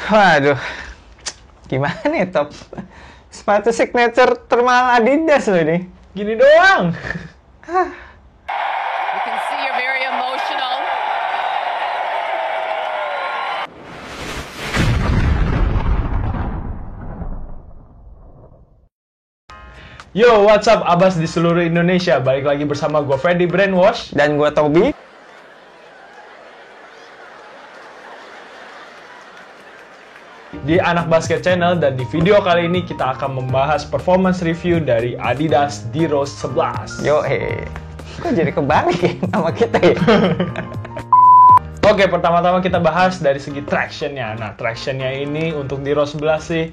Waduh, gimana nih Top? Sepatu signature termahal Adidas loh ini. Gini doang. You can see you're very emotional. Yo, what's up Abas di seluruh Indonesia. Balik lagi bersama gue Freddy Brainwash. Dan gue Tobi. Di Anak Basket Channel, dan di video kali ini kita akan membahas performance review dari Adidas D-Rose 11. Yo, kok jadi kebalik ya sama kita ya? Oke, pertama-tama kita bahas dari segi tractionnya. Nah, tractionnya ini untuk D-Rose 11 sih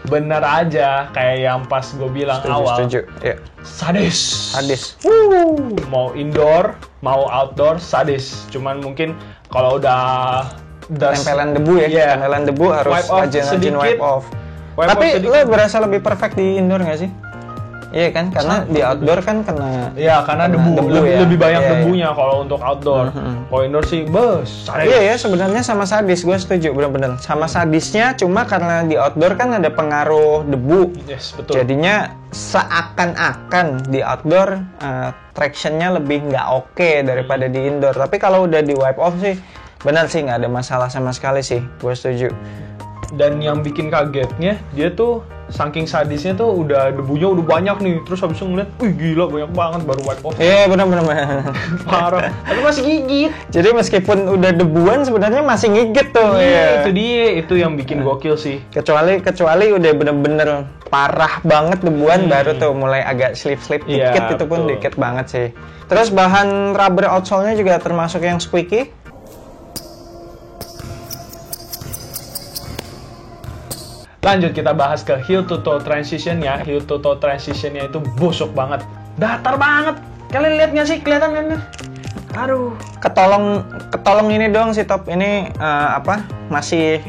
bener aja kayak yang pas gue bilang awal. Setuju, ya. Sadis. Mau indoor, mau outdoor, sadis. Cuman mungkin kalau udah Tempelan debu ya, yeah, tempelan debu harus wipe off rajin-rajin wipe off. Wipe Tapi off lo berasa lebih perfect di indoor nggak sih? Iya kan, karena di outdoor kan kena. Iya, karena debu ya. lebih banyak Iya, debunya kalau untuk outdoor. Kalau indoor sih sadis. Iya ya, sebenarnya sama sadis, gue setuju bener-bener. Sama sadisnya, cuma karena di outdoor kan ada pengaruh debu. Yes, betul. Jadinya seakan-akan di outdoor tractionnya lebih nggak oke daripada di indoor. Tapi kalau udah di wipe off sih, benar sih nggak ada masalah sama sekali sih, gue setuju. Dan yang bikin kagetnya, dia tuh saking sadisnya tuh udah debunya udah banyak nih. Terus habis itu ngeliat, wih gila banyak banget baru wipe off. Iya benar-benar. Parah. Tapi masih gigit. Jadi meskipun udah debuan sebenarnya masih ngigit tuh. Iya, itu dia. Itu yang bikin gokil sih. Kecuali udah bener-bener parah banget debuan, baru tuh mulai agak slip-slip dikit, Iya, itu pun betul. dikit banget sih. Terus bahan rubber outsole-nya juga termasuk yang squeaky. Lanjut kita bahas ke heel to toe transition-nya. Heel to toe transition-nya itu busuk banget. Datar banget. Kalian lihat nggak sih? Kelihatan kan? Aduh. Ketolong ini doang sih Top. Ini masih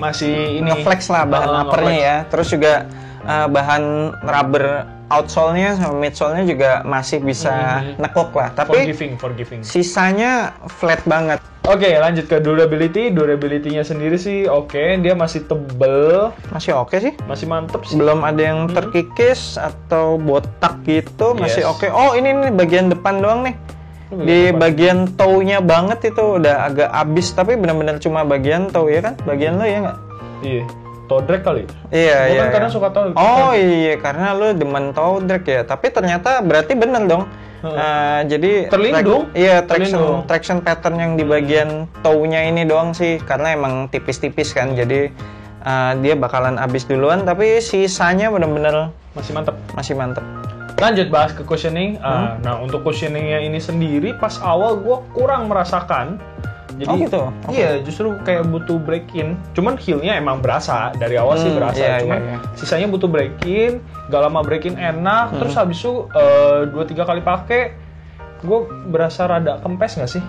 ini ngeflex lah bahan uppernya ya. Terus juga bahan rubber outsole-nya sama midsole-nya juga masih bisa nekuk lah. Tapi forgiving. sisanya flat banget. Oke, lanjut ke durability. Durability-nya sendiri sih oke. Dia masih tebel. Masih oke sih. Masih mantep sih. Belum ada yang terkikis atau botak gitu. Masih Yes. oke. Oh ini bagian depan doang nih. Di bagian toe-nya banget itu udah agak abis. Tapi benar-benar cuma bagian toe ya kan? Bagian lo ya nggak? Iya. Toe drag kali? Iya, Gua iya. kan kadang suka toe. Oh iya, karena lu demen toe drag ya. Tapi ternyata berarti bener dong. Jadi Terlindung. traction pattern yang di bagian toe-nya ini doang sih, karena emang tipis-tipis kan. Jadi dia bakalan habis duluan, tapi sisanya bener-bener Masih mantep. masih mantep. Lanjut bahas ke cushioning. Nah, untuk cushioningnya ini sendiri pas awal gue kurang merasakan. Jadi, Oh gitu? Iya, justru kayak butuh break in. Cuman heel-nya emang berasa. Dari awal sih berasa. Iya, Cuman iya. sisanya butuh break in. Gak lama break in enak. Terus habis itu 2-3 kali pakai, gue berasa rada kempes gak sih?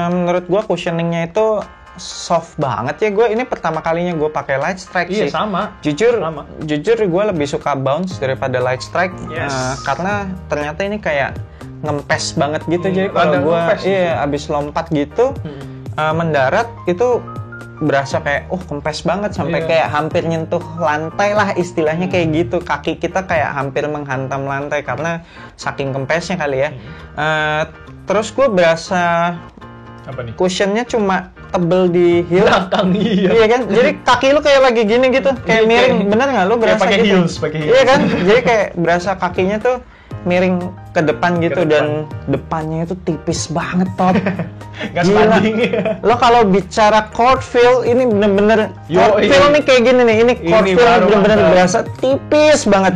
Menurut gua cushioningnya itu soft banget ya. Gue ini pertama kalinya gue pakai light strike Iya, sih. sama. Jujur gue lebih suka bounce daripada light strike. Yes. Karena ternyata ini kayak ngempes banget gitu. Jadi rada kalau gue ngempes gitu. abis lompat gitu mendarat itu berasa kayak kempes banget sampai Iya. kayak hampir nyentuh lantai lah istilahnya kayak gitu. Kaki kita kayak hampir menghantam lantai karena saking kempesnya kali ya. Terus gue berasa Apa nih? cushionnya cuma tebel di heel. Belakang, iya. Iya kan? Jadi kaki lu kayak lagi gini gitu, kayak Iya, miring. kayak- Bener nggak lu berasa pakai gitu? heels, pakai heels. Iya kan? Jadi kayak berasa kakinya tuh miring ke depan gitu, Ke depan. dan depannya itu tipis banget Top. Gak Gila. sebanding. Lo kalau bicara court feel ini bener-bener Yo, court iya. feel nih kayak gini nih. Ini court Ini feel baru bener-bener mantap. berasa tipis banget.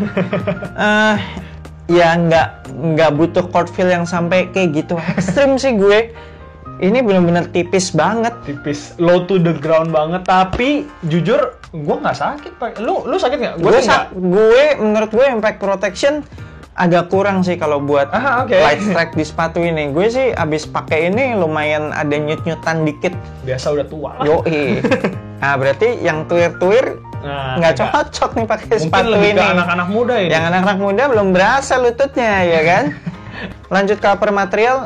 Ya nggak butuh court feel yang sampai kayak gitu ekstrim sih gue. Ini bener-bener tipis banget. Tipis, low to the ground banget. Tapi jujur, gue nggak sakit. Pak. Lu sakit nggak? Gue menurut gue impact protection agak kurang sih kalau buat Oke. light strike di sepatu ini. Gue sih abis pakai ini lumayan ada nyut-nyutan dikit. Biasa udah tua lah. Yoi. Nah berarti yang tuir-tuir Nah, nggak cocok nih pakai Mungkin sepatu lebih ini. ke anak-anak muda ini. Yang anak-anak muda belum berasa lututnya ya kan. Lanjut ke upper material,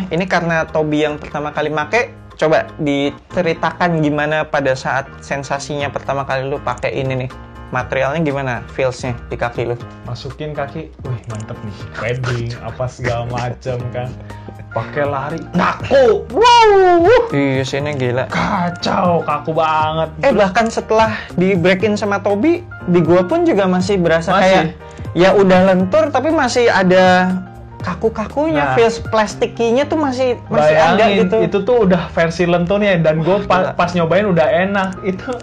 ini karena Tobi yang pertama kali make, Coba diceritakan gimana pada saat sensasinya pertama kali lu pakai ini nih. Materialnya gimana? Feels-nya di kaki lu? Masukin kaki, wih mantep nih, padding apa segala macem kan, pakai lari, kaku, wow, Iya sini gila. kacau, kaku banget. Bahkan setelah di break-in sama Tobi, di gua pun juga masih berasa Masih? kayak ya udah lentur tapi masih ada kaku-kakunya, Nah. feels plastikinya tuh masih ada Bayangin, gitu. itu tuh udah versi lenturnya dan gue pas nyobain udah enak. Itu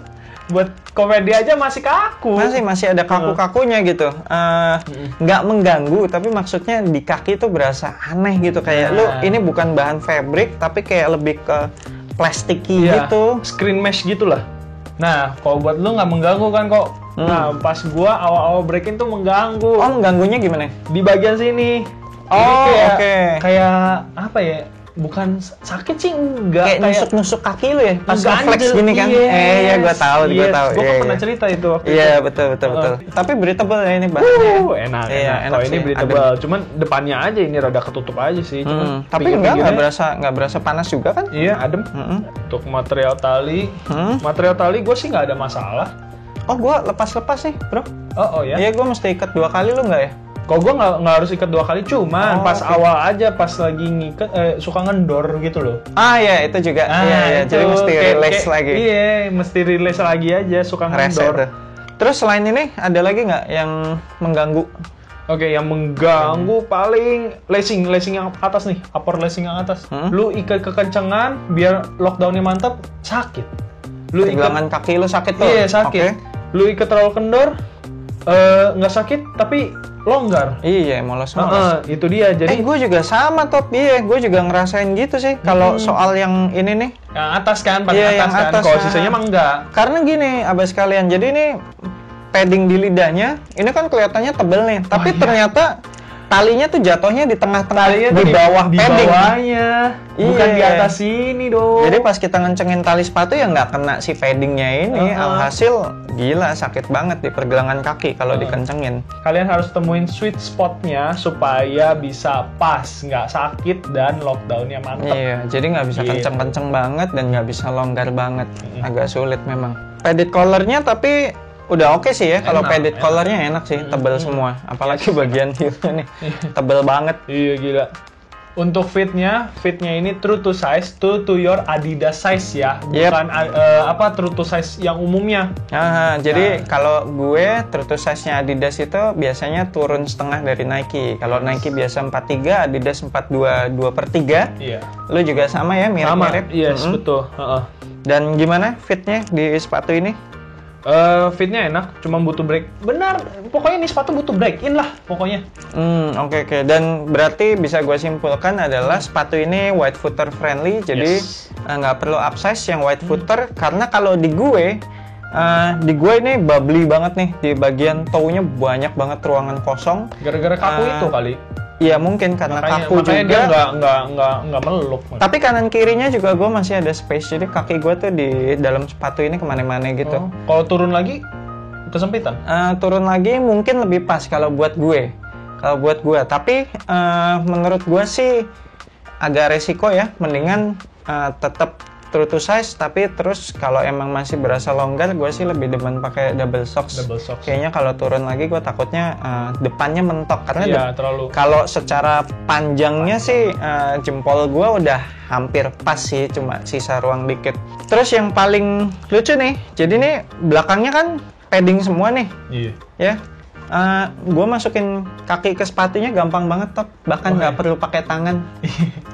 buat komedi aja masih kaku. Masih ada kaku-kakunya gitu. Nggak mengganggu, tapi maksudnya di kaki tuh berasa aneh gitu. Kayak lu Nah. ini bukan bahan fabric, tapi kayak lebih ke plastiki Iya, gitu. screen mesh gitulah. Nah, kalau buat lu nggak mengganggu kan kok. Nah, pas gua awal-awal break-in tuh mengganggu. Oh, mengganggunya gimana? Di bagian sini. Oh, Jadi oke. Kayak apa ya? Bukan sakit sih enggak, Kayak nusuk-nusuk kaki lu ya? Pas ganjel, refleks gini kan? yes. Iya, gua tahu. Yes. Gua Iya, pernah iya. cerita itu waktu Iya, itu. betul. Tapi breathable ya ini bahannya. Enak, Iya, enak. enak Kalau ini sih, breathable, cuman depannya aja ini rada ketutup aja sih. Cuman Tapi nggak pinggir-pinggirnya- berasa panas juga kan? Iya, adem. Untuk material tali, material tali gue sih nggak ada masalah. Oh, gua lepas-lepas sih, bro. Oh ya. Iya, gua mesti ikat 2 kali, lu nggak ya? Kalau gue nggak harus ikat 2 kali, cuman Oh, pas oke. awal aja, pas lagi ngikat suka ngendor gitu loh. Ah, ya itu juga. Iya. itu Jadi mesti release lagi. Iya, mesti release lagi aja, suka Rese ngendor. tuh. Terus selain ini ada lagi nggak yang mengganggu? Oke, yang mengganggu paling lacing yang atas nih, upper lacing yang atas. Lu ikat kekencengan biar lockdownnya mantap, sakit. Lu Pergelangan kaki lu sakit tuh? Iya, sakit. Oke. Lu ikat terlalu kendor, nggak sakit tapi longgar. Iya, molos. Itu dia. Jadi Gue juga sama, Top. Iya, gue juga ngerasain gitu sih. Kalau soal yang ini nih. yang atas kan, pas Iya, atas yang kan. atas, Kalau nah. sisanya mah enggak. Karena gini, abah sekalian. Jadi ini padding di lidahnya, ini kan kelihatannya tebel nih. Tapi ternyata talinya tuh jatuhnya di tengah-tengah, Talinya di tuh bawah di padding. bawahnya, bukan Iya. di atas sini dong. Jadi pas kita ngencengin tali sepatu ya nggak kena si paddingnya ini. Alhasil gila sakit banget di pergelangan kaki kalau dikencengin. Kalian harus temuin sweet spotnya supaya bisa pas, nggak sakit dan lockdownnya mantep. Iya, jadi nggak bisa Gitu. kenceng-kenceng banget dan nggak bisa longgar banget. Agak sulit memang. Padded collarnya tapi udah oke sih ya. Kalau Enak, padded enak. collarnya enak sih, tebel semua. Apalagi bagian heelnya nih, tebel banget. Iya gila. Untuk fitnya ini true to size, true to your Adidas size ya, Yep. bukan true to size yang umumnya. Jadi kalau gue true to size-nya Adidas itu biasanya turun setengah dari Nike. Kalau Nike biasa 43, Adidas 42/3. Iya. Lu juga sama ya, Sama, mirip-mirip. yes betul. Dan gimana fitnya di sepatu ini? Fitnya enak, cuma butuh break. Benar, pokoknya ini sepatu butuh break in lah, pokoknya. Oke. Dan berarti bisa gue simpulkan adalah sepatu ini wide footer friendly, jadi Yes. nggak perlu upsize yang wide footer. Karena kalau di gue ini bubbly banget nih, di bagian toe-nya banyak banget ruangan kosong. Gara-gara kaku itu kali. Iya mungkin karena kaku makanya juga. dia nggak meleluk. Tapi kanan kirinya juga gue masih ada space, jadi kaki gue tuh di dalam sepatu ini kemana-mana gitu. Oh, kalau turun lagi kesempitan. Turun lagi mungkin lebih pas kalau buat gue. Tapi menurut gue sih agak resiko ya. Mendingan tetap true to size, tapi terus kalau emang masih berasa longgar, gue sih lebih demen pakai double socks. Double socks. Kayaknya kalau turun lagi gue takutnya depannya mentok karena Iya, terlalu. kalau secara panjangnya sih jempol gue udah hampir pas sih, cuma sisa ruang dikit. Terus yang paling lucu nih, jadi nih belakangnya kan padding semua nih, Iya. ya. Gue masukin kaki ke sepatunya gampang banget, Top. Bahkan nggak perlu pakai tangan.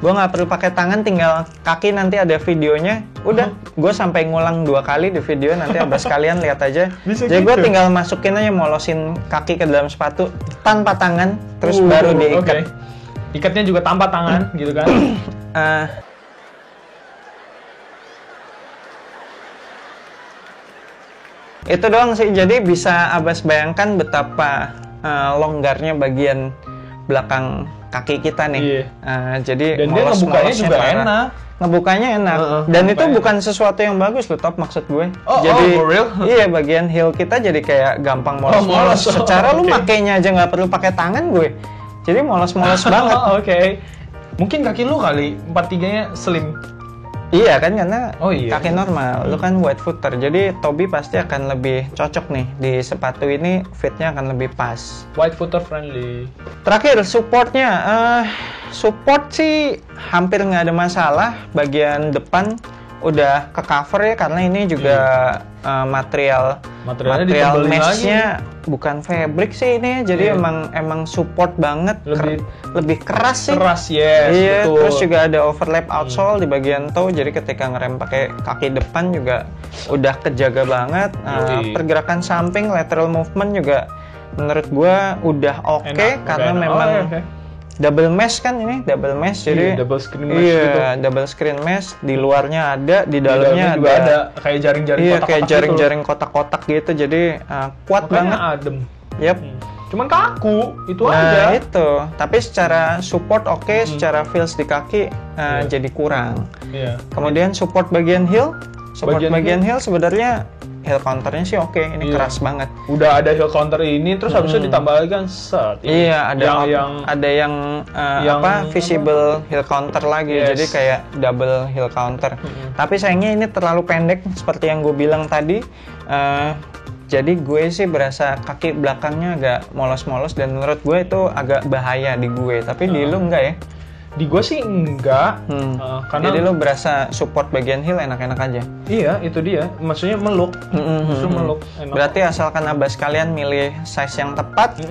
Gue nggak perlu pakai tangan, tinggal kaki. Nanti ada videonya. Udah, gue sampai ngulang 2 kali di video. Nanti abah sekalian lihat aja. Bisa Jadi gue gitu? tinggal masukin aja, molosin kaki ke dalam sepatu tanpa tangan, terus baru diikat. Oke. Ikatnya juga tanpa tangan, gitu kan? Itu doang sih. Jadi bisa Abbas bayangkan betapa longgarnya bagian belakang kaki kita nih. Iya. Jadi Dan dia ngebukanya juga enak. Ngebukanya enak. Heeh, Dan itu ngebukanya bukan sesuatu yang bagus loh, Top, maksud gue. Oh, jadi for real? iya, bagian heel kita jadi kayak gampang molos-molos. molos. Secara lu Oke. makainya aja nggak perlu pakai tangan gue. Jadi molos-molos banget. Oke. Mungkin kaki lu kali 43-nya slim. Iya kan, karena Oh, iya. kaki normal, lu kan wide footer, jadi Toby pasti akan lebih cocok nih di sepatu ini, fitnya akan lebih pas. White footer friendly. Terakhir supportnya, support sih hampir nggak ada masalah, bagian depan udah ke cover ya, karena ini juga material Materialnya ditebelin mesh-nya bukan fabric sih ini, jadi emang support banget, lebih keras sih. Keras, yes, Iya, betul. terus juga ada overlap outsole di bagian toe, jadi ketika ngerem pakai kaki depan juga udah kejaga banget. Yoi. Pergerakan samping, lateral movement juga menurut gua udah oke, Enak, karena udah enak. memang Oh, iya, oke. double mesh kan ini, double mesh, jadi Iya, double screen mesh iya, gitu. double screen mesh, di luarnya ada, di Di dalamnya juga ada kayak jaring-jaring iya, kotak-kotak kayak gitu. jaring-jaring kotak-kotak gitu, jadi kuat Makanya banget. adem. Yap. Cuman kaku, itu Nah aja. itu, tapi secara support oke, secara feels di kaki jadi kurang. Iya. Kemudian support bagian heel, Bagian bagian heel sebenarnya heel counternya sih oke, ini Iya. keras banget. Udah ada heel counter ini, terus habis itu ditambah lagi kan set. ini. Iya, ada yang yang visible heel counter lagi, Yes. jadi kayak double heel counter. Tapi sayangnya ini terlalu pendek seperti yang gue bilang tadi. Jadi gue sih berasa kaki belakangnya agak molos-molos, dan menurut gue itu agak bahaya di gue. Tapi di lu enggak ya? di gue sih enggak, karena Jadi lu berasa support bagian heel enak-enak aja. iya itu dia, maksudnya meluk, justru meluk enak. Berarti asalkan abas kalian milih size yang tepat,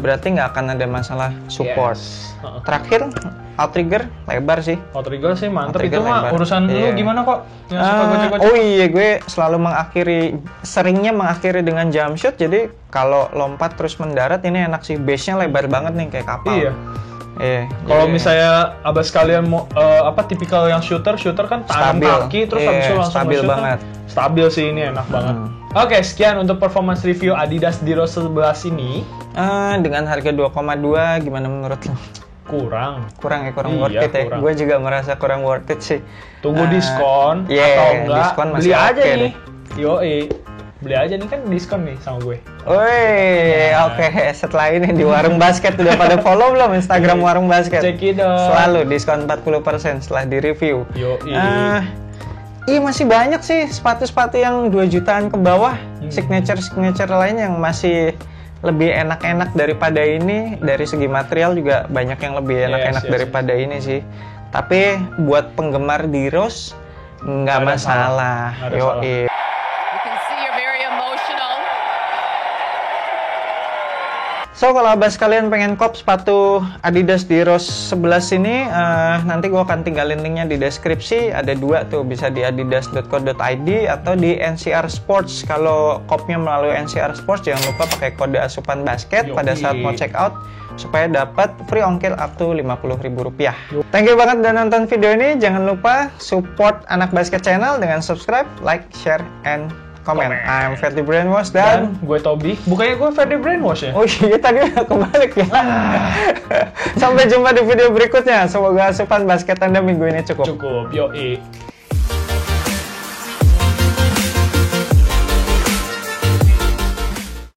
berarti nggak akan ada masalah support. Yes. Terakhir, outrigger lebar sih. Outrigger sih mantep, itu Outrigger mah lebar. urusan lu Iya. gimana kok? Yang suka gocek-gocek. Oh iya, gue selalu seringnya mengakhiri dengan jump shot. Jadi kalau lompat terus mendarat ini enak sih, base-nya lebar banget nih kayak kapal. Iya. Iya. Kalau jadi misalnya abas kalian mau tipikal yang shooter kan tangan Stabil. kaki terus Iya, habis itu langsung stabil nge-shoot kan banget. stabil sih, ini enak banget. Oke, sekian untuk performance review Adidas Diro 11 ini. dengan harga 2,2 gimana menurut lo? Kurang. Kurang ya, kurang Iya, worth it ya. kurang. Gue juga merasa kurang worth it sih. Tunggu diskon iya, atau enggak diskon masih beli aja oke nih. deh. Yoi. Beli aja nih, kan diskon nih sama gue. Woi, oke. Setelah ini di Warung Basket udah pada follow belum Instagram Warung Basket? Cek it out. Selalu diskon 40% setelah di review. Yoi. Iya, masih banyak sih sepatu-sepatu yang 2 jutaan ke bawah. Signature lain yang masih lebih enak-enak daripada ini. Dari segi material juga banyak yang lebih enak-enak Yes. daripada ini sih. Tapi buat penggemar Diros nggak Nggak ada masalah. salah. Nggak ada Yoi. You can see you're very emotional. So kalau abas kalian pengen kop sepatu Adidas Diros 11 ini, nanti gue akan tinggalin linknya di deskripsi. Ada 2 tuh, bisa di adidas.co.id atau di NCR Sports. Kalau kopnya melalui NCR Sports, jangan lupa pakai kode asupan basket Yoi. pada saat mau check out supaya dapat free ongkir up to Rp50.000. Thank you banget udah nonton video ini. Jangan lupa support Anak Basket Channel dengan subscribe, like, share, and comment. I'm Ferdi Brainwash dan Dan gue Toby. Bukannya gue Ferdi Brainwash ya? oh iya, tadi udah kebalik ya. Sampai jumpa di video berikutnya. Semoga asupan basket Anda minggu ini cukup. Cukup, yoi.